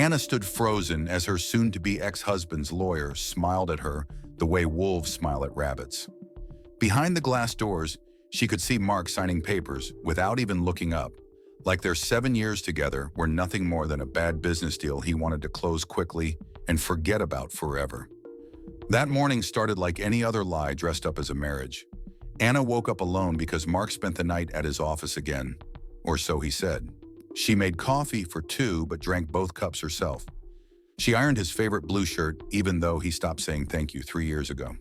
Anna stood frozen as her soon-to-be ex-husband's lawyer smiled at her the way wolves smile at rabbits. Behind the glass doors, she could see Mark signing papers without even looking up, like their 7 years together were nothing more than a bad business deal he wanted to close quickly and forget about forever. That morning started like any other lie dressed up as a marriage. Anna woke up alone because Mark spent the night at his office again, or so he said. She made coffee for two but drank both cups herself. She ironed his favorite blue shirt even though he stopped saying thank you 3 years ago.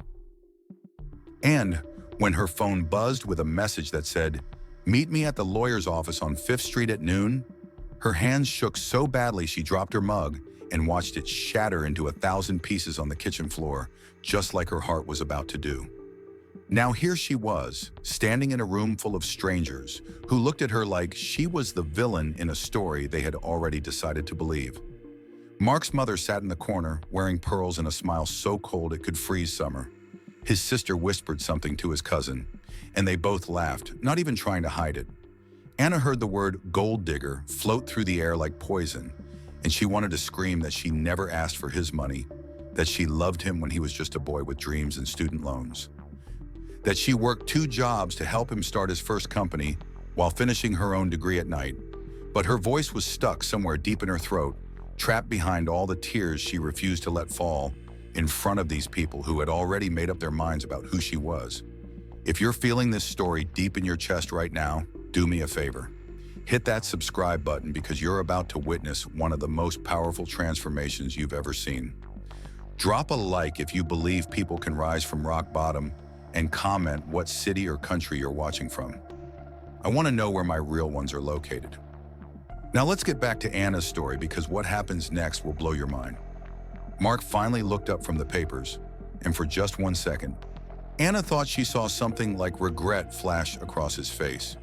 And when her phone buzzed with a message that said, "Meet me at the lawyer's office on 5th Street at noon," her hands shook so badly she dropped her mug and watched it shatter into 1,000 pieces on the kitchen floor, just like her heart was about to do. Now here she was, standing in a room full of strangers who looked at her like she was the villain in a story they had already decided to believe. Mark's mother sat in the corner, wearing pearls and a smile so cold it could freeze summer. His sister whispered something to his cousin, and they both laughed, not even trying to hide it. Anna heard the word gold digger float through the air like poison, and she wanted to scream that she never asked for his money, that she loved him when he was just a boy with dreams and student loans, that she worked 2 jobs to help him start his first company while finishing her own degree at night. But her voice was stuck somewhere deep in her throat, trapped behind all the tears she refused to let fall in front of these people who had already made up their minds about who she was. If you're feeling this story deep in your chest right now, do me a favor. Hit that subscribe button because you're about to witness one of the most powerful transformations you've ever seen. Drop a like if you believe people can rise from rock bottom, and comment what city or country you're watching from. I want to know where my real ones are located. Now let's get back to Anna's story because what happens next will blow your mind. Mark finally looked up from the papers, and for just 1 second, Anna thought she saw something like regret flash across his face.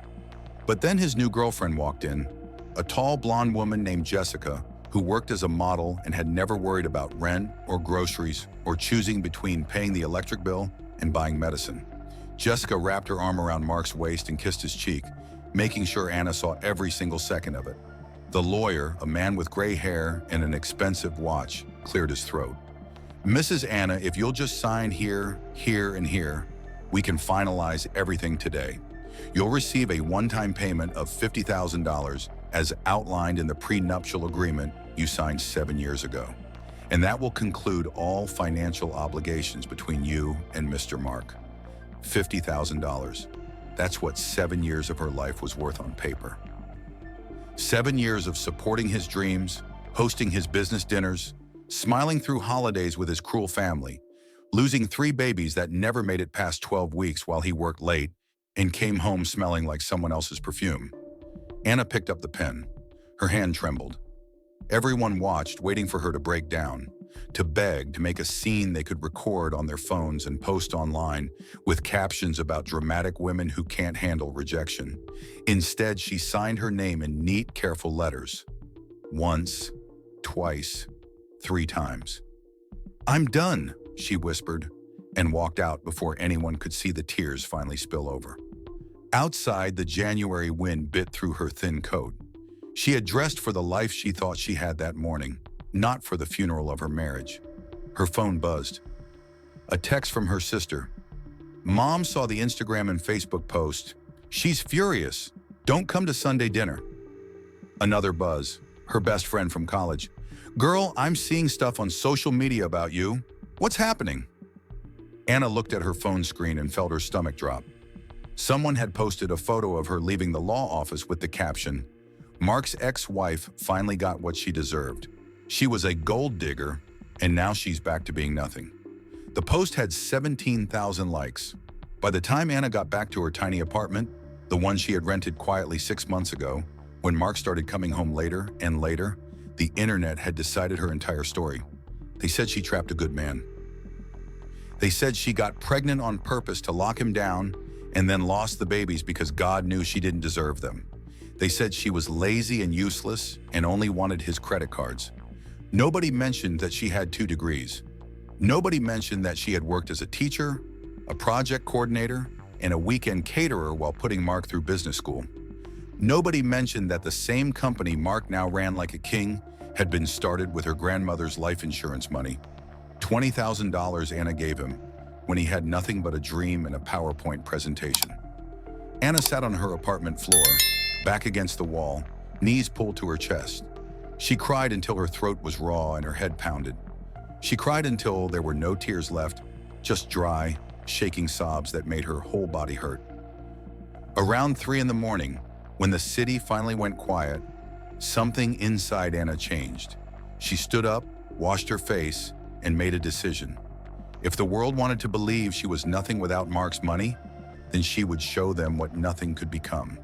But then his new girlfriend walked in, a tall blonde woman named Jessica, who worked as a model and had never worried about rent or groceries or choosing between paying the electric bill and buying medicine. Jessica wrapped her arm around Mark's waist and kissed his cheek, making sure Anna saw every single second of it. The lawyer, a man with gray hair and an expensive watch, cleared his throat. "Mrs. Anna, if you'll just sign here, here, and here, we can finalize everything today. You'll receive a one-time payment of $50,000 as outlined in the prenuptial agreement you signed 7 years ago. And that will conclude all financial obligations between you and Mr. Mark. $50,000. That's what 7 years of her life was worth on paper. 7 years of supporting his dreams, hosting his business dinners, smiling through holidays with his cruel family, losing 3 babies that never made it past 12 weeks while he worked late and came home smelling like someone else's perfume." Anna picked up the pen. Her hand trembled. Everyone watched, waiting for her to break down, to beg, to make a scene they could record on their phones and post online with captions about dramatic women who can't handle rejection. Instead, she signed her name in neat, careful letters. Once, twice, 3 times. "I'm done," she whispered, and walked out before anyone could see the tears finally spill over. Outside, the January wind bit through her thin coat. She had dressed for the life she thought she had that morning, not for the funeral of her marriage. Her phone buzzed. A text from her sister. "Mom saw the Instagram and Facebook post. She's furious. Don't come to Sunday dinner." Another buzz. Her best friend from college. "Girl, I'm seeing stuff on social media about you. What's happening?" Anna looked at her phone screen and felt her stomach drop. Someone had posted a photo of her leaving the law office with the caption, "Mark's ex-wife finally got what she deserved. She was a gold digger, and now she's back to being nothing." The post had 17,000 likes. By the time Anna got back to her tiny apartment, the one she had rented quietly 6 months ago, when Mark started coming home later and later, the internet had decided her entire story. They said she trapped a good man. They said she got pregnant on purpose to lock him down and then lost the babies because God knew she didn't deserve them. They said she was lazy and useless and only wanted his credit cards. Nobody mentioned that she had 2 degrees. Nobody mentioned that she had worked as a teacher, a project coordinator, and a weekend caterer while putting Mark through business school. Nobody mentioned that the same company Mark now ran like a king had been started with her grandmother's life insurance money. $20,000 Anna gave him when he had nothing but a dream and a PowerPoint presentation. Anna sat on her apartment floor, back against the wall, knees pulled to her chest. She cried until her throat was raw and her head pounded. She cried until there were no tears left, just dry, shaking sobs that made her whole body hurt. Around 3 in the morning, when the city finally went quiet, something inside Anna changed. She stood up, washed her face, and made a decision. If the world wanted to believe she was nothing without Mark's money, then she would show them what nothing could become.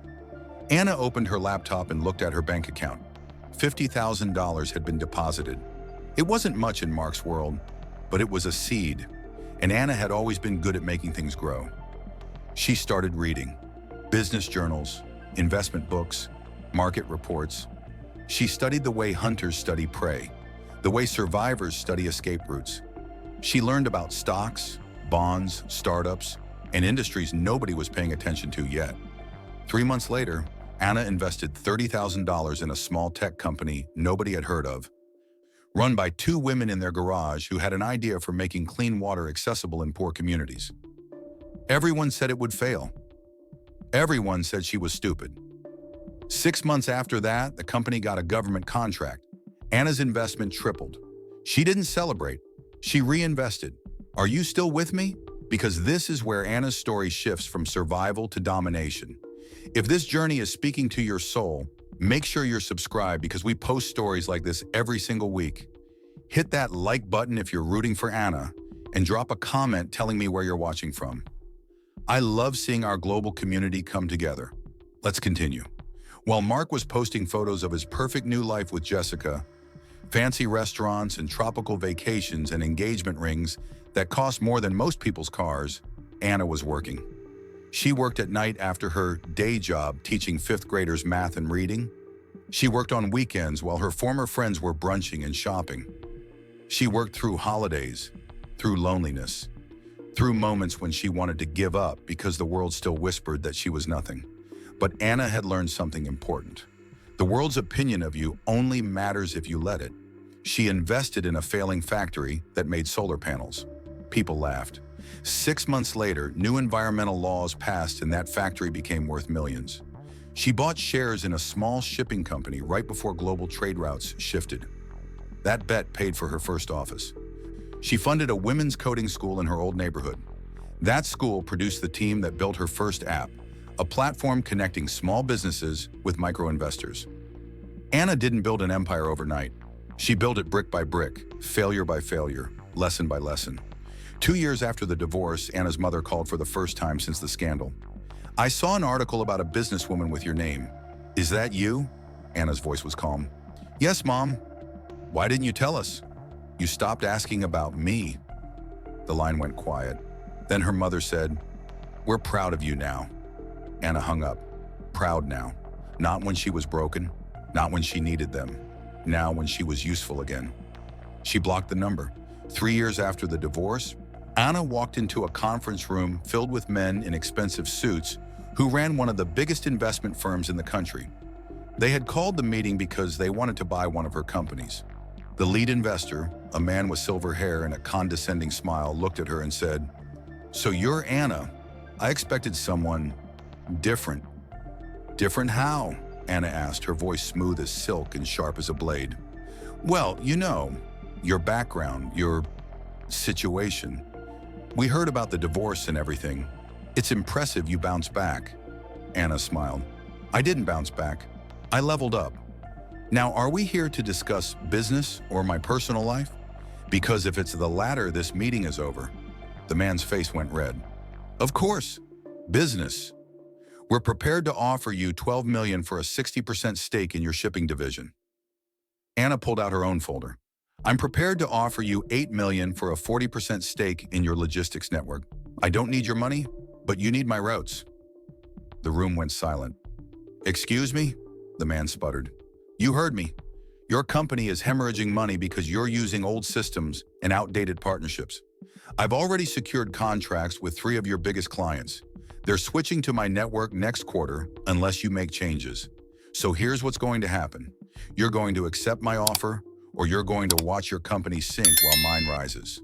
Anna opened her laptop and looked at her bank account. $50,000 had been deposited. It wasn't much in Mark's world, but it was a seed, and Anna had always been good at making things grow. She started reading business journals, investment books, market reports. She studied the way hunters study prey, the way survivors study escape routes. She learned about stocks, bonds, startups, and industries nobody was paying attention to yet. 3 months later, Anna invested $30,000 in a small tech company nobody had heard of, run by 2 women in their garage who had an idea for making clean water accessible in poor communities. Everyone said it would fail. Everyone said she was stupid. 6 months after that, the company got a government contract. Anna's investment tripled. She didn't celebrate. She reinvested. Are you still with me? Because this is where Anna's story shifts from survival to domination. If this journey is speaking to your soul, make sure you're subscribed because we post stories like this every single week. Hit that like button if you're rooting for Anna, and drop a comment telling me where you're watching from. I love seeing our global community come together. Let's continue. While Mark was posting photos of his perfect new life with Jessica, fancy restaurants and tropical vacations and engagement rings that cost more than most people's cars, Anna was working. She worked at night after her day job teaching 5th graders math and reading. She worked on weekends while her former friends were brunching and shopping. She worked through holidays, through loneliness, through moments when she wanted to give up because the world still whispered that she was nothing. But Anna had learned something important. The world's opinion of you only matters if you let it. She invested in a failing factory that made solar panels. People laughed. 6 months later, new environmental laws passed and that factory became worth millions. She bought shares in a small shipping company right before global trade routes shifted. That bet paid for her first office. She funded a women's coding school in her old neighborhood. That school produced the team that built her first app, a platform connecting small businesses with micro-investors. Anna didn't build an empire overnight. She built it brick by brick, failure by failure, lesson by lesson. 2 years after the divorce, Anna's mother called for the first time since the scandal. I saw an article about a businesswoman with your name. Is that you? Anna's voice was calm. Yes, Mom. Why didn't you tell us? You stopped asking about me. The line went quiet. Then her mother said, We're proud of you now. Anna hung up. Proud now. Not when she was broken, not when she needed them. Now when she was useful again. She blocked the number. 3 years after the divorce, Anna walked into a conference room filled with men in expensive suits who ran one of the biggest investment firms in the country. They had called the meeting because they wanted to buy one of her companies. The lead investor, a man with silver hair and a condescending smile, looked at her and said, So you're Anna. I expected someone different. Different how? Anna asked, her voice smooth as silk and sharp as a blade. Well, you know, your background, your situation. We heard about the divorce and everything. It's impressive you bounced back. Anna smiled. I didn't bounce back. I leveled up. Now, are we here to discuss business or my personal life? Because if it's the latter, this meeting is over. The man's face went red. Of course, business. We're prepared to offer you $12 million for a 60% stake in your shipping division. Anna pulled out her own folder. I'm prepared to offer you $8 million for a 40% stake in your logistics network. I don't need your money, but you need my routes. The room went silent. Excuse me? The man sputtered. You heard me. Your company is hemorrhaging money because you're using old systems and outdated partnerships. I've already secured contracts with 3 of your biggest clients. They're switching to my network next quarter unless you make changes. So here's what's going to happen. You're going to accept my offer, or you're going to watch your company sink while mine rises."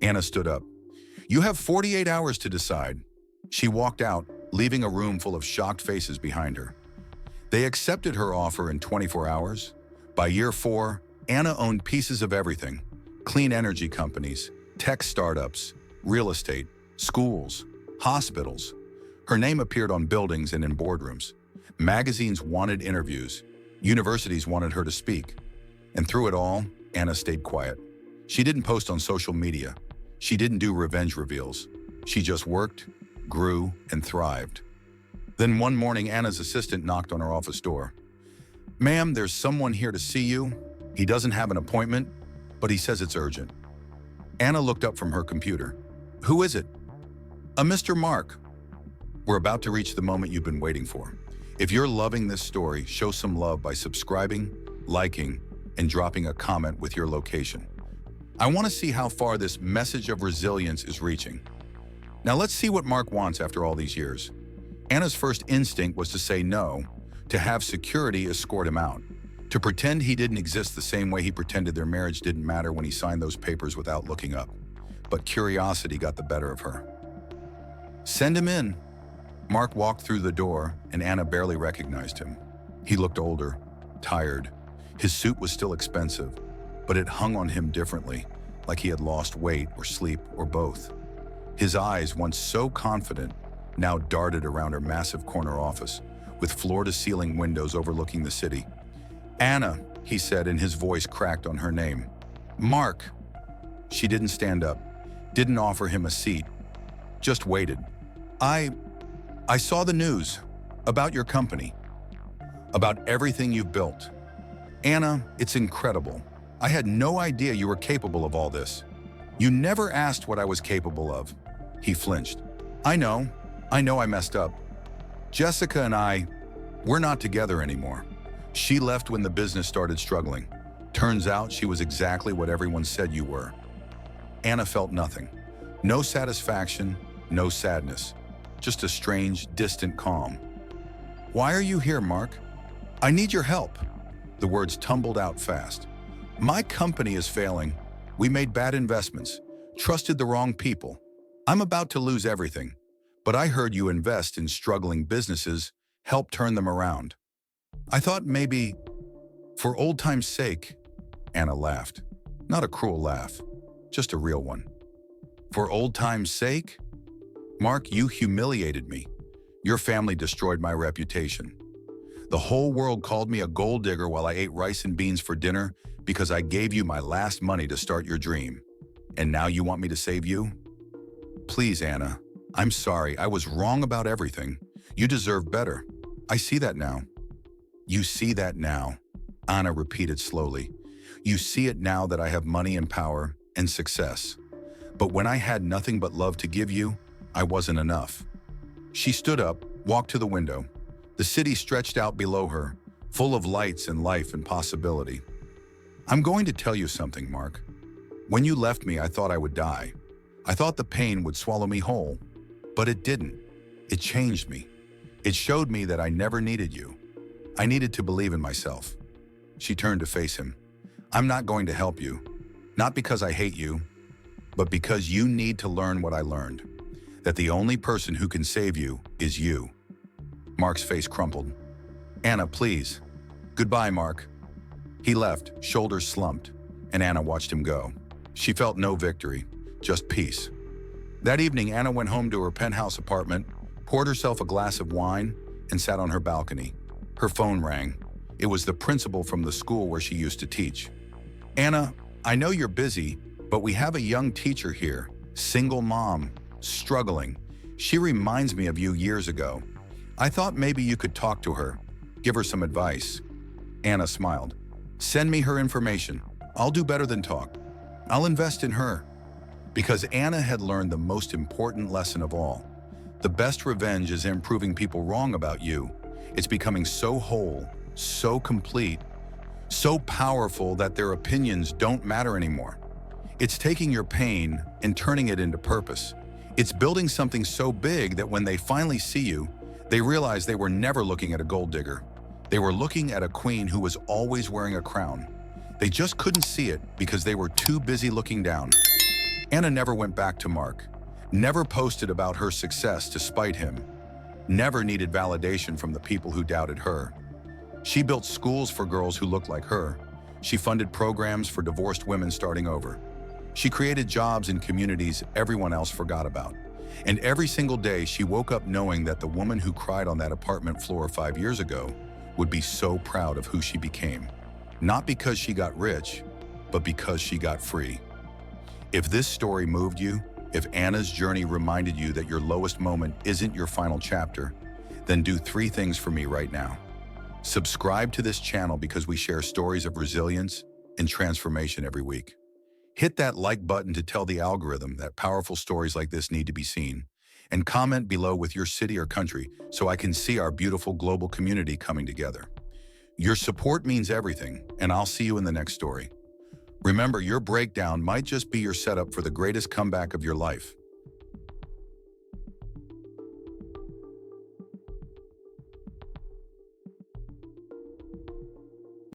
Anna stood up. "You have 48 hours to decide." She walked out, leaving a room full of shocked faces behind her. They accepted her offer in 24 hours. By year 4, Anna owned pieces of everything: clean energy companies, tech startups, real estate, schools, hospitals. Her name appeared on buildings and in boardrooms. Magazines wanted interviews. Universities wanted her to speak. And through it all, Anna stayed quiet. She didn't post on social media. She didn't do revenge reveals. She just worked, grew, and thrived. Then one morning, Anna's assistant knocked on her office door. "Ma'am, there's someone here to see you. He doesn't have an appointment, but he says it's urgent." Anna looked up from her computer. "Who is it?" "A Mr. Mark." We're about to reach the moment you've been waiting for. If you're loving this story, show some love by subscribing, liking, and dropping a comment with your location. I want to see how far this message of resilience is reaching. Now let's see what Mark wants after all these years. Anna's first instinct was to say no, to have security escort him out, to pretend he didn't exist the same way he pretended their marriage didn't matter when he signed those papers without looking up. But curiosity got the better of her. "Send him in." Mark walked through the door, and Anna barely recognized him. He looked older, tired. His suit was still expensive, but it hung on him differently, like he had lost weight or sleep or both. His eyes, once so confident, now darted around her massive corner office, with floor-to-ceiling windows overlooking the city. "Anna," he said, and his voice cracked on her name. "Mark." She didn't stand up, didn't offer him a seat, just waited. I saw the news about your company, about everything you've built. Anna, it's incredible. I had no idea you were capable of all this. You never asked what I was capable of." He flinched. I know I messed up. Jessica and we're not together anymore. She left when the business started struggling. Turns out she was exactly what everyone said you were." Anna felt nothing. No satisfaction, no sadness. Just a strange, distant calm. "Why are you here, Mark?" "I need your help." The words tumbled out fast. "My company is failing. We made bad investments, trusted the wrong people. I'm about to lose everything. But I heard you invest in struggling businesses, help turn them around. I thought maybe, for old time's sake." Anna laughed. Not a cruel laugh, just a real one. "For old time's sake? Mark, you humiliated me. Your family destroyed my reputation. The whole world called me a gold digger while I ate rice and beans for dinner because I gave you my last money to start your dream. And now you want me to save you? Please, Anna. I'm sorry. I was wrong about everything. You deserve better. I see that now." "You see that now," Anna repeated slowly. "You see it now that I have money and power and success. But when I had nothing but love to give you, I wasn't enough." She stood up, walked to the window. The city stretched out below her, full of lights and life and possibility. "I'm going to tell you something, Mark. When you left me, I thought I would die. I thought the pain would swallow me whole. But it didn't. It changed me. It showed me that I never needed you. I needed to believe in myself." She turned to face him. "I'm not going to help you. Not because I hate you, but because you need to learn what I learned. That the only person who can save you is you." Mark's face crumpled. "Anna, please." "Goodbye, Mark." He left, shoulders slumped, and Anna watched him go. She felt no victory, just peace. That evening, Anna went home to her penthouse apartment, poured herself a glass of wine, and sat on her balcony. Her phone rang. It was the principal from the school where she used to teach. "Anna, I know you're busy, but we have a young teacher here, single mom, struggling. She reminds me of you years ago. I thought maybe you could talk to her, give her some advice." Anna smiled. "Send me her information. I'll do better than talk. I'll invest in her." Because Anna had learned the most important lesson of all. The best revenge isn't proving people wrong about you. It's becoming so whole, so complete, so powerful that their opinions don't matter anymore. It's taking your pain and turning it into purpose. It's building something so big that when they finally see you, they realize they were never looking at a gold digger. They were looking at a queen who was always wearing a crown. They just couldn't see it because they were too busy looking down. Anna never went back to Mark, never posted about her success to spite him, never needed validation from the people who doubted her. She built schools for girls who looked like her. She funded programs for divorced women starting over. She created jobs in communities everyone else forgot about. And every single day she woke up knowing that the woman who cried on that apartment floor 5 years ago would be so proud of who she became. Not because she got rich, but because she got free. If this story moved you, if Anna's journey reminded you that your lowest moment isn't your final chapter, then do 3 things for me right now. Subscribe to this channel because we share stories of resilience and transformation every week. Hit that like button to tell the algorithm that powerful stories like this need to be seen. And comment below with your city or country so I can see our beautiful global community coming together. Your support means everything, and I'll see you in the next story. Remember, your breakdown might just be your setup for the greatest comeback of your life.